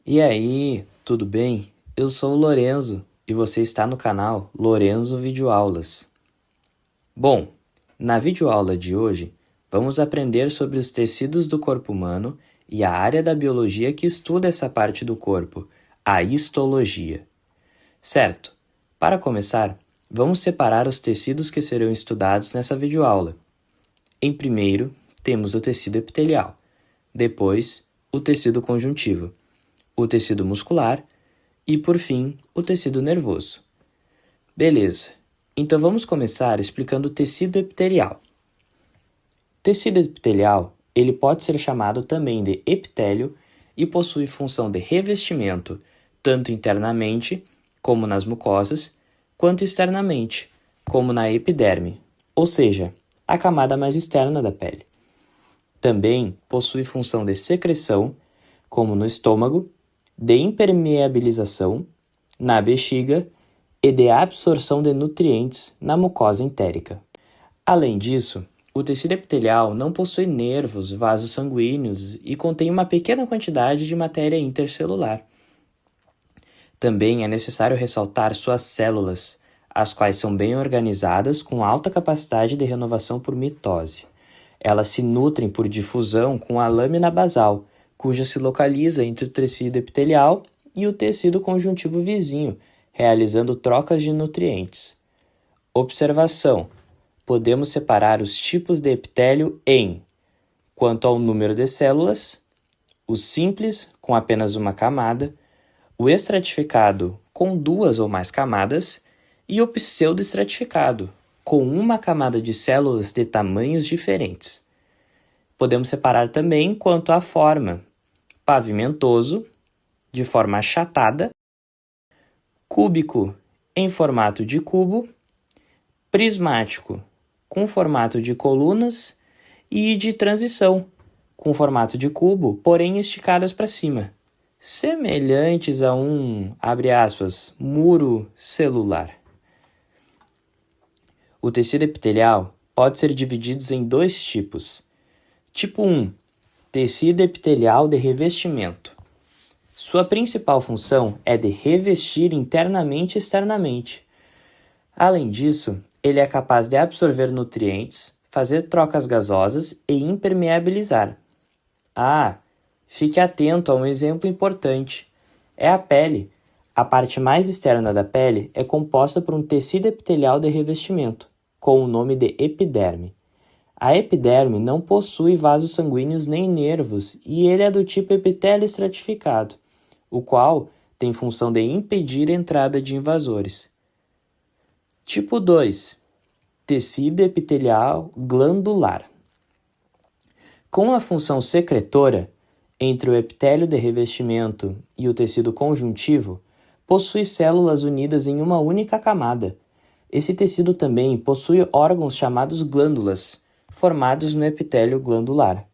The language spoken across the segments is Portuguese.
E aí, tudo bem? Eu sou o Lorenzo e você está no canal Lorenzo Videoaulas. Bom, na videoaula de hoje, vamos aprender sobre os tecidos do corpo humano e a área da biologia que estuda essa parte do corpo, a histologia. Certo, para começar, vamos separar os tecidos que serão estudados nessa videoaula. Em primeiro, temos o tecido epitelial, depois, o tecido conjuntivo, o tecido muscular e, por fim, o tecido nervoso. Beleza, então vamos começar explicando o tecido epitelial. Tecido epitelial, ele pode ser chamado também de epitélio e possui função de revestimento, tanto internamente, como nas mucosas, quanto externamente, como na epiderme, ou seja, a camada mais externa da pele. Também possui função de secreção, como no estômago, de impermeabilização na bexiga e de absorção de nutrientes na mucosa entérica. Além disso, o tecido epitelial não possui nervos, vasos sanguíneos e contém uma pequena quantidade de matéria intercelular. Também é necessário ressaltar suas células, as quais são bem organizadas com alta capacidade de renovação por mitose. Elas se nutrem por difusão com a lâmina basal, cuja se localiza entre o tecido epitelial e o tecido conjuntivo vizinho, realizando trocas de nutrientes. Observação: podemos separar os tipos de epitélio em, quanto ao número de células, o simples, com apenas uma camada, o estratificado, com duas ou mais camadas, e o pseudoestratificado, com uma camada de células de tamanhos diferentes. Podemos separar também quanto à forma: pavimentoso, de forma achatada, cúbico, em formato de cubo, prismático, com formato de colunas, e de transição, com formato de cubo, porém esticadas para cima, semelhantes a abre aspas, muro celular. O tecido epitelial pode ser dividido em dois tipos. Tipo 1, tecido epitelial de revestimento. Sua principal função é de revestir internamente e externamente. Além disso, ele é capaz de absorver nutrientes, fazer trocas gasosas e impermeabilizar. Fique atento a um exemplo importante. É a pele. A parte mais externa da pele é composta por um tecido epitelial de revestimento, com o nome de epiderme. A epiderme não possui vasos sanguíneos nem nervos e ele é do tipo epitélio estratificado, o qual tem função de impedir a entrada de invasores. Tipo 2. Tecido epitelial glandular. Com a função secretora, entre o epitélio de revestimento e o tecido conjuntivo, possui células unidas em uma única camada. Esse tecido também possui órgãos chamados glândulas, formados no epitélio glandular.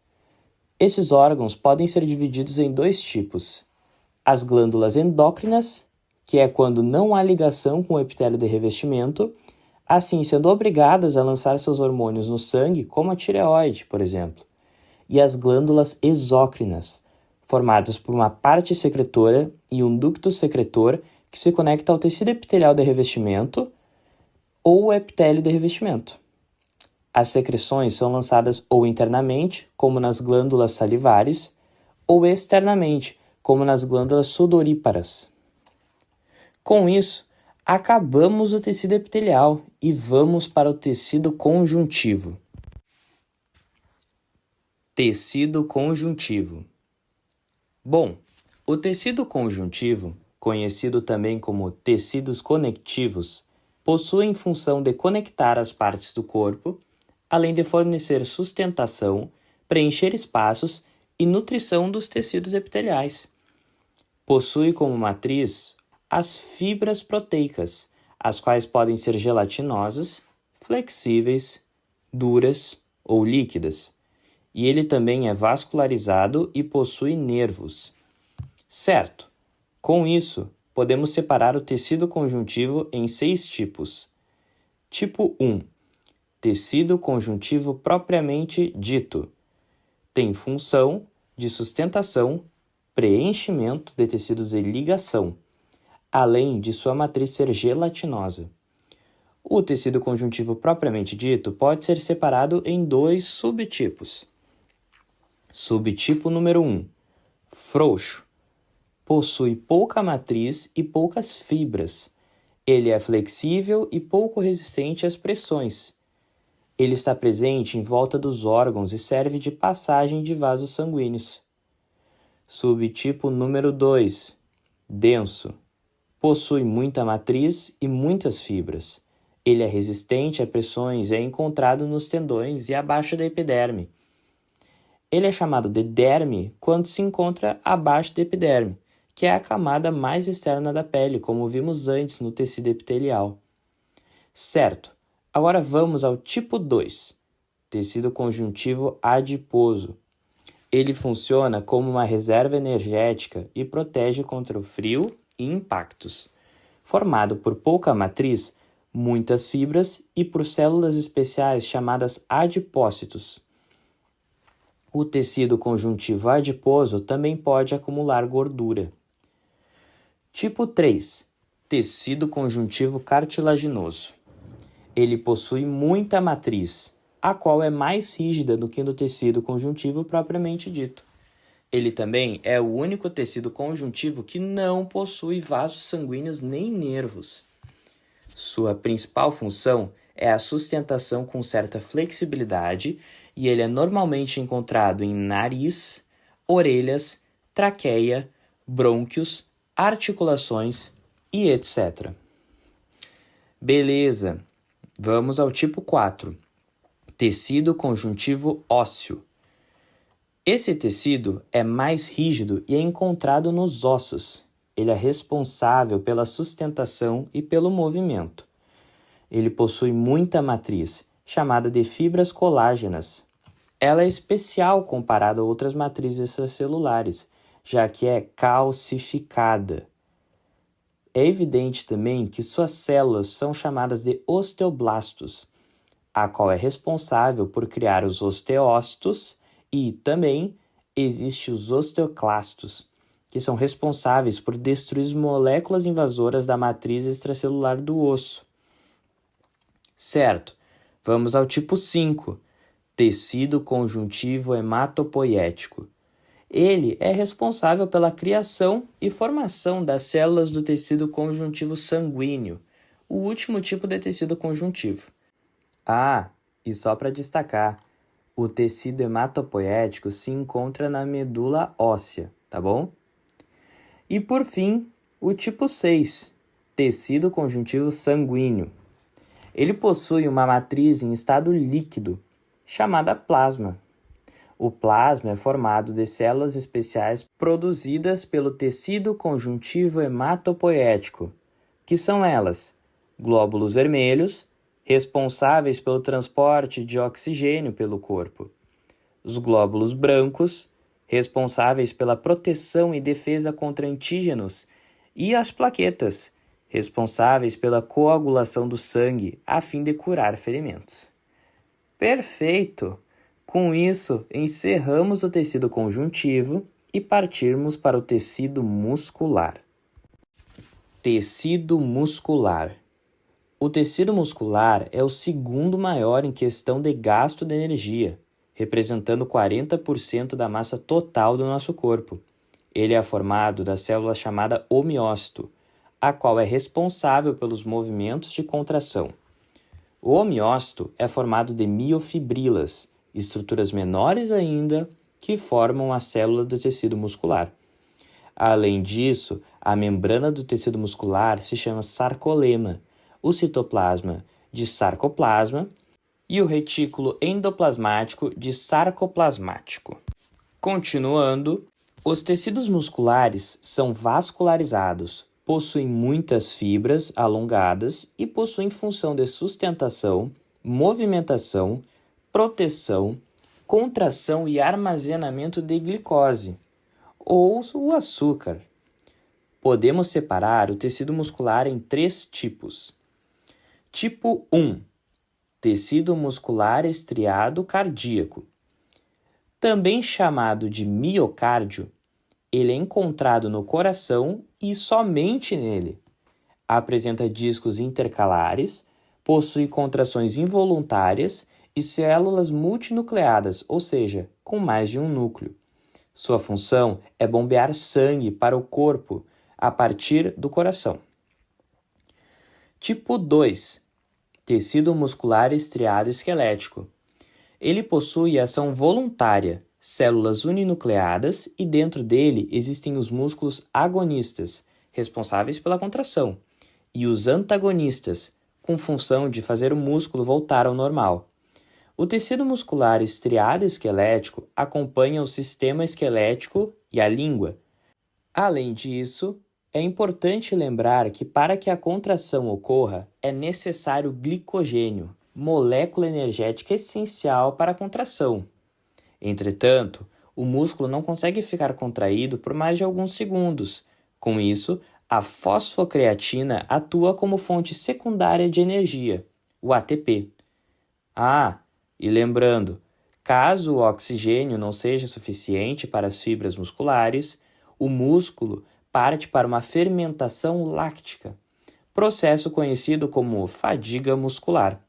Esses órgãos podem ser divididos em dois tipos: as glândulas endócrinas, que é quando não há ligação com o epitélio de revestimento, assim sendo obrigadas a lançar seus hormônios no sangue, como a tireoide, por exemplo, e as glândulas exócrinas, formadas por uma parte secretora e um ducto secretor que se conecta ao tecido epitelial de revestimento ou o epitélio de revestimento. As secreções são lançadas ou internamente, como nas glândulas salivares, ou externamente, como nas glândulas sudoríparas. Com isso, acabamos o tecido epitelial e vamos para o tecido conjuntivo. Tecido conjuntivo. Bom, o tecido conjuntivo, conhecido também como tecidos conectivos, possui função de conectar as partes do corpo, além de fornecer sustentação, preencher espaços e nutrição dos tecidos epiteliais. Possui como matriz as fibras proteicas, as quais podem ser gelatinosas, flexíveis, duras ou líquidas. E ele também é vascularizado e possui nervos. Certo. Com isso, podemos separar o tecido conjuntivo em 6 tipos. Tipo 1. Tecido conjuntivo propriamente dito. Tem função de sustentação, preenchimento de tecidos de ligação, além de sua matriz ser gelatinosa. O tecido conjuntivo propriamente dito pode ser separado em dois subtipos. Subtipo número 1, frouxo. Possui pouca matriz e poucas fibras. Ele é flexível e pouco resistente às pressões. Ele está presente em volta dos órgãos e serve de passagem de vasos sanguíneos. Subtipo número 2, denso. Possui muita matriz e muitas fibras. Ele é resistente a pressões e é encontrado nos tendões e abaixo da epiderme. Ele é chamado de derme quando se encontra abaixo da epiderme, que é a camada mais externa da pele, como vimos antes no tecido epitelial. Certo, agora vamos ao tipo 2, tecido conjuntivo adiposo. Ele funciona como uma reserva energética e protege contra o frio e impactos. Formado por pouca matriz, muitas fibras e por células especiais chamadas adipócitos. O tecido conjuntivo adiposo também pode acumular gordura. Tipo 3, tecido conjuntivo cartilaginoso. Ele possui muita matriz, a qual é mais rígida do que no tecido conjuntivo propriamente dito. Ele também é o único tecido conjuntivo que não possui vasos sanguíneos nem nervos. Sua principal função é a sustentação com certa flexibilidade e ele é normalmente encontrado em nariz, orelhas, traqueia, brônquios, articulações e etc. Beleza, vamos ao tipo 4, tecido conjuntivo ósseo. Esse tecido é mais rígido e é encontrado nos ossos. Ele é responsável pela sustentação e pelo movimento. Ele possui muita matriz, chamada de fibras colágenas. Ela é especial comparada a outras matrizes extracelulares, já que é calcificada. É evidente também que suas células são chamadas de osteoblastos, a qual é responsável por criar os osteócitos, e também existem os osteoclastos, que são responsáveis por destruir as moléculas invasoras da matriz extracelular do osso. Certo, vamos ao tipo 5, tecido conjuntivo hematopoético. Ele é responsável pela criação e formação das células do tecido conjuntivo sanguíneo, o último tipo de tecido conjuntivo. E só para destacar, o tecido hematopoético se encontra na medula óssea, tá bom? E por fim, o tipo 6, tecido conjuntivo sanguíneo. Ele possui uma matriz em estado líquido, chamada plasma. O plasma é formado de células especiais produzidas pelo tecido conjuntivo hematopoético, que são elas: glóbulos vermelhos, responsáveis pelo transporte de oxigênio pelo corpo; os glóbulos brancos, responsáveis pela proteção e defesa contra antígenos; e as plaquetas, responsáveis pela coagulação do sangue a fim de curar ferimentos. Perfeito! Com isso, encerramos o tecido conjuntivo e partirmos para o tecido muscular. Tecido muscular. O tecido muscular é o segundo maior em questão de gasto de energia, representando 40% da massa total do nosso corpo. Ele é formado da célula chamada homeócito, a qual é responsável pelos movimentos de contração. O homeócito é formado de miofibrilas, estruturas menores ainda que formam a célula do tecido muscular. Além disso, a membrana do tecido muscular se chama sarcolema, o citoplasma de sarcoplasma e o retículo endoplasmático de sarcoplasmático. Continuando, os tecidos musculares são vascularizados, possuem muitas fibras alongadas e possuem função de sustentação, movimentação, proteção, contração e armazenamento de glicose, ou o açúcar. Podemos separar o tecido muscular em 3 tipos. Tipo 1, tecido muscular estriado cardíaco. Também chamado de miocárdio, Ele é encontrado no coração e somente nele. Apresenta discos intercalares, possui contrações involuntárias e células multinucleadas, ou seja, com mais de um núcleo. Sua função é bombear sangue para o corpo a partir do coração. Tipo 2. Tecido muscular estriado esquelético. Ele possui ação voluntária, células uninucleadas e dentro dele existem os músculos agonistas, responsáveis pela contração, e os antagonistas, com função de fazer o músculo voltar ao normal. O tecido muscular estriado esquelético acompanha o sistema esquelético e a língua. Além disso, é importante lembrar que para que a contração ocorra, é necessário glicogênio, molécula energética essencial para a contração. Entretanto, o músculo não consegue ficar contraído por mais de alguns segundos. Com isso, a fosfocreatina atua como fonte secundária de energia, o ATP. E lembrando, caso o oxigênio não seja suficiente para as fibras musculares, o músculo parte para uma fermentação láctica, processo conhecido como fadiga muscular.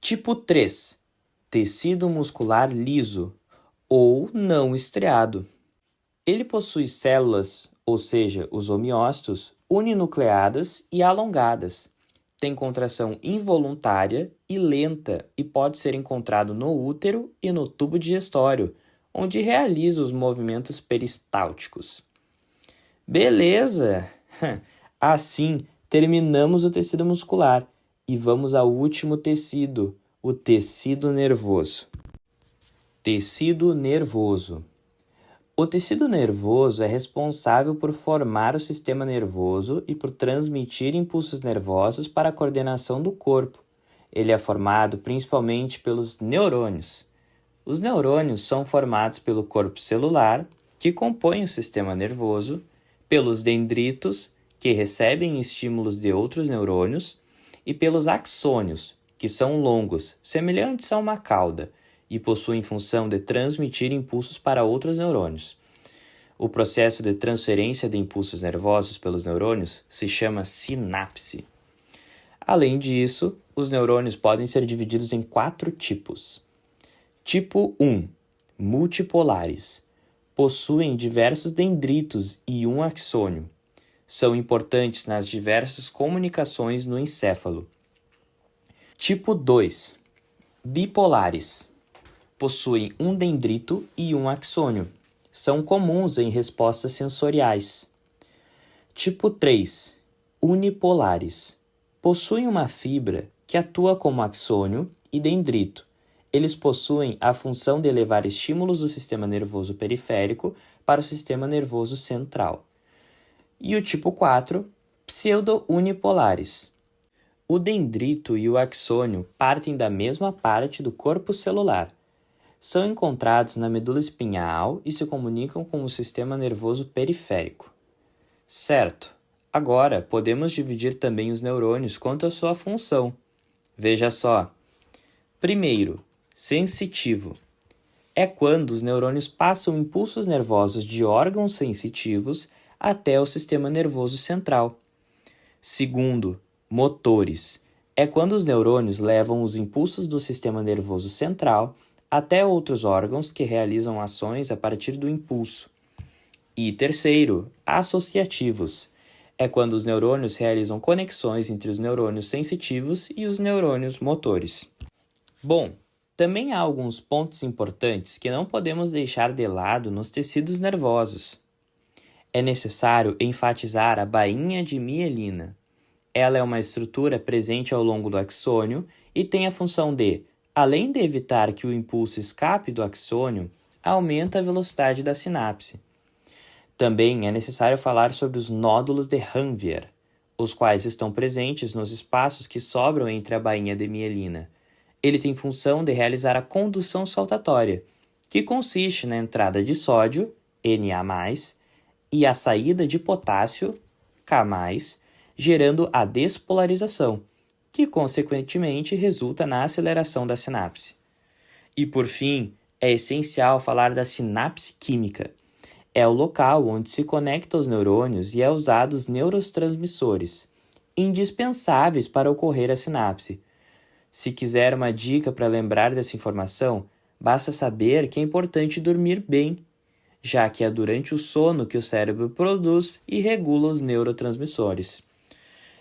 Tipo 3. Tecido muscular liso ou não estriado. Ele possui células, ou seja, os homeócitos, uninucleadas e alongadas. Tem contração involuntária e lenta e pode ser encontrado no útero e no tubo digestório, onde realiza os movimentos peristálticos. Beleza! Assim, terminamos o tecido muscular e vamos ao último tecido, o tecido nervoso. Tecido nervoso. O tecido nervoso é responsável por formar o sistema nervoso e por transmitir impulsos nervosos para a coordenação do corpo. Ele é formado principalmente pelos neurônios. Os neurônios são formados pelo corpo celular, que compõe o sistema nervoso, pelos dendritos, que recebem estímulos de outros neurônios, e pelos axônios, que são longos, semelhantes a uma cauda, e possuem função de transmitir impulsos para outros neurônios. O processo de transferência de impulsos nervosos pelos neurônios se chama sinapse. Além disso, os neurônios podem ser divididos em 4 tipos. Tipo 1. Multipolares. Possuem diversos dendritos e um axônio. São importantes nas diversas comunicações no encéfalo. Tipo 2. Bipolares. Possuem um dendrito e um axônio. São comuns em respostas sensoriais. Tipo 3. Unipolares. Possuem uma fibra que atua como axônio e dendrito. Eles possuem a função de levar estímulos do sistema nervoso periférico para o sistema nervoso central. E o tipo 4. Pseudo-unipolares. O dendrito e o axônio partem da mesma parte do corpo celular. São encontrados na medula espinhal e se comunicam com o sistema nervoso periférico. Certo, agora podemos dividir também os neurônios quanto à sua função. Veja só. Primeiro, sensitivo. É quando os neurônios passam impulsos nervosos de órgãos sensitivos até o sistema nervoso central. Segundo, motores. É quando os neurônios levam os impulsos do sistema nervoso central até outros órgãos que realizam ações a partir do impulso. E terceiro, associativos. É quando os neurônios realizam conexões entre os neurônios sensitivos e os neurônios motores. Bom, também há alguns pontos importantes que não podemos deixar de lado nos tecidos nervosos. É necessário enfatizar a bainha de mielina. Ela é uma estrutura presente ao longo do axônio e tem a função de, além de evitar que o impulso escape do axônio, aumenta a velocidade da sinapse. Também é necessário falar sobre os nódulos de Ranvier, os quais estão presentes nos espaços que sobram entre a bainha de mielina. Ele tem função de realizar a condução saltatória, que consiste na entrada de sódio, Na+, e a saída de potássio, K+, gerando a despolarização, que consequentemente resulta na aceleração da sinapse. E por fim, é essencial falar da sinapse química. É o local onde se conecta os neurônios e é usado os neurotransmissores, indispensáveis para ocorrer a sinapse. Se quiser uma dica para lembrar dessa informação, basta saber que é importante dormir bem, já que é durante o sono que o cérebro produz e regula os neurotransmissores.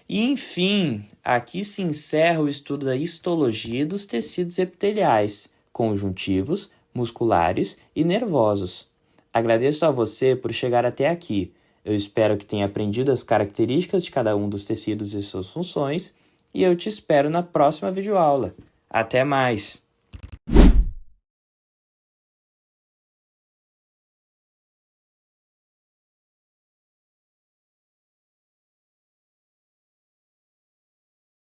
E, enfim, aqui se encerra o estudo da histologia dos tecidos epiteliais, conjuntivos, musculares e nervosos. Agradeço a você por chegar até aqui. Eu espero que tenha aprendido as características de cada um dos tecidos e suas funções, e eu te espero na próxima videoaula. Até mais!